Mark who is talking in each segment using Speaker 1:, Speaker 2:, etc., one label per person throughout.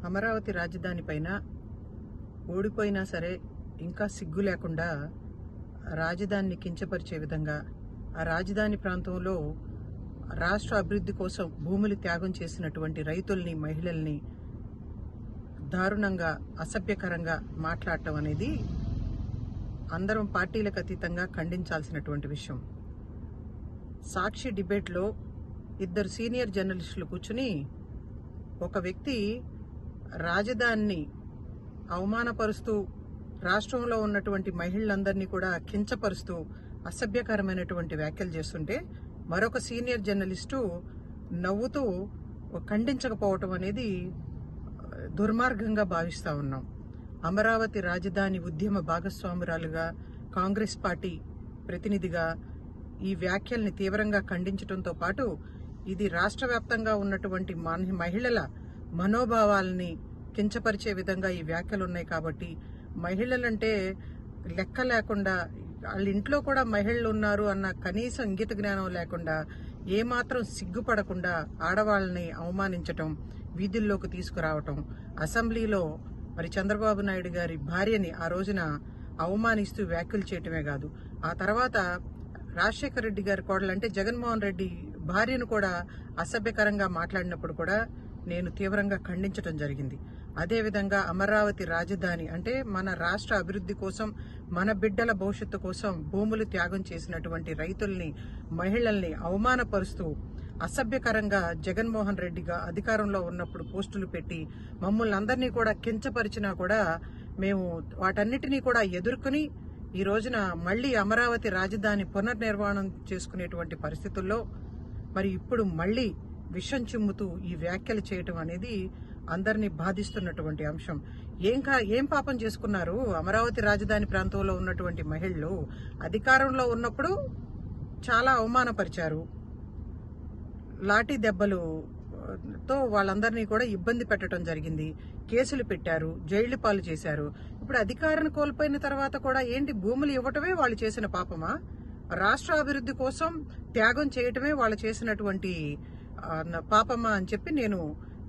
Speaker 1: అమరావతి రాజధాని పైన ఓడిపోయినా సరే ఇంకా సిగ్గు లేకుండా రాజధానిని కించపరిచే విధంగా ఆ రాజధాని ప్రాంతంలో రాష్ట్ర అభివృద్ధి కోసం భూములు త్యాగం చేసినటువంటి రైతుల్ని, మహిళల్ని దారుణంగా, అసభ్యకరంగా మాట్లాడటం అనేది అందరం పార్టీలకు అతీతంగా ఖండించాల్సినటువంటి విషయం. సాక్షి డిబేట్లో ఇద్దరు సీనియర్ జర్నలిస్టులు కూర్చుని ఒక వ్యక్తి రాజధానిని అవమానపరుస్తూ, రాష్ట్రంలో ఉన్నటువంటి మహిళలందరినీ కూడా కించపరుస్తూ అసభ్యకరమైనటువంటి వ్యాఖ్యలు చేస్తుంటే మరొక సీనియర్ జర్నలిస్టు నవ్వుతూ ఖండించకపోవటం అనేది దుర్మార్గంగా భావిస్తూ ఉన్నాం. అమరావతి రాజధాని ఉద్యమ భాగస్వామురాలుగా, కాంగ్రెస్ పార్టీ ప్రతినిధిగా ఈ వ్యాఖ్యల్ని తీవ్రంగా ఖండించడంతో పాటు ఇది రాష్ట్ర వ్యాప్తంగా ఉన్నటువంటి మహిళల మనోభావాలని కించపరిచే విధంగా ఈ వ్యాఖ్యలు ఉన్నాయి. కాబట్టి మహిళలంటే లెక్క లేకుండా, వాళ్ళ ఇంట్లో కూడా మహిళలు ఉన్నారు అన్న కనీసం ఇంగిత జ్ఞానం లేకుండా, ఏమాత్రం సిగ్గుపడకుండా ఆడవాళ్ళని అవమానించటం, వీధుల్లోకి తీసుకురావటం, అసెంబ్లీలో మరి చంద్రబాబు నాయుడు గారి భార్యని ఆ రోజున అవమానిస్తూ వ్యాఖ్యలు చేయటమే కాదు, ఆ తర్వాత రాజశేఖర రెడ్డి గారి కోడలు అంటే జగన్మోహన్ రెడ్డి భార్యను కూడా అసభ్యకరంగా మాట్లాడినప్పుడు కూడా నేను తీవ్రంగా ఖండించడం జరిగింది. అదేవిధంగా అమరావతి రాజధాని అంటే మన రాష్ట్ర అభివృద్ధి కోసం, మన బిడ్డల భవిష్యత్తు కోసం భూములు త్యాగం చేసినటువంటి రైతుల్ని, మహిళల్ని అవమానపరుస్తూ అసభ్యకరంగా జగన్మోహన్ రెడ్డిగా అధికారంలో ఉన్నప్పుడు పోస్టులు పెట్టి మమ్మల్ని అందరినీ కూడా కించపరిచినా కూడా మేము వాటన్నిటినీ కూడా ఎదుర్కొని ఈ రోజున మళ్లీ అమరావతి రాజధాని పునర్నిర్మాణం చేసుకునేటువంటి పరిస్థితుల్లో మరి ఇప్పుడు మళ్లీ విషం చిమ్ముతూ ఈ వ్యాఖ్యలు చేయటం అనేది అందరినీ బాధిస్తున్నటువంటి అంశం. ఏం పాపం చేసుకున్నారు అమరావతి రాజధాని ప్రాంతంలో ఉన్నటువంటి మహిళలు? అధికారంలో ఉన్నప్పుడు చాలా అవమానపరిచారు, లాఠీ దెబ్బలతో వాళ్ళందరినీ కూడా ఇబ్బంది పెట్టడం జరిగింది, కేసులు పెట్టారు, జైళ్లు పాలు చేశారు. ఇప్పుడు అధికారాన్ని కోల్పోయిన తర్వాత కూడా ఏంటి, భూములు ఇవ్వటమే వాళ్ళు చేసిన పాపమా? రాష్ట్ర అభివృద్ధి కోసం త్యాగం చేయటమే వాళ్ళు చేసినటువంటి పాపమా అని చెప్పి నేను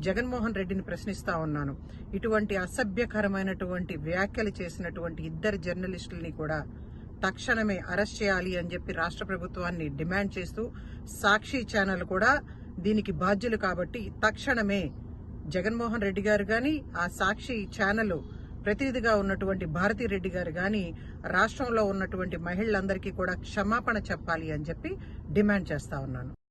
Speaker 1: జగన్మోహన్ రెడ్డిని ప్రశ్నిస్తా ఉన్నాను. ఇటువంటి అసభ్యకరమైనటువంటి వ్యాఖ్యలు చేసినటువంటి ఇద్దరు జర్నలిస్టులని కూడా తక్షణమే అరెస్ట్ చేయాలి అని చెప్పి రాష్ట్ర ప్రభుత్వాన్ని డిమాండ్ చేస్తూ, సాక్షి ఛానల్ కూడా దీనికి బాధ్యులు కాబట్టి తక్షణమే జగన్మోహన్ రెడ్డి గారు గాని, ఆ సాక్షి ఛానల్ ప్రతినిధిగా ఉన్నటువంటి భారతీ రెడ్డి గారు గాని రాష్ట్రంలో ఉన్నటువంటి మహిళలందరికీ కూడా క్షమాపణ చెప్పాలి అని చెప్పి డిమాండ్ చేస్తా ఉన్నాను.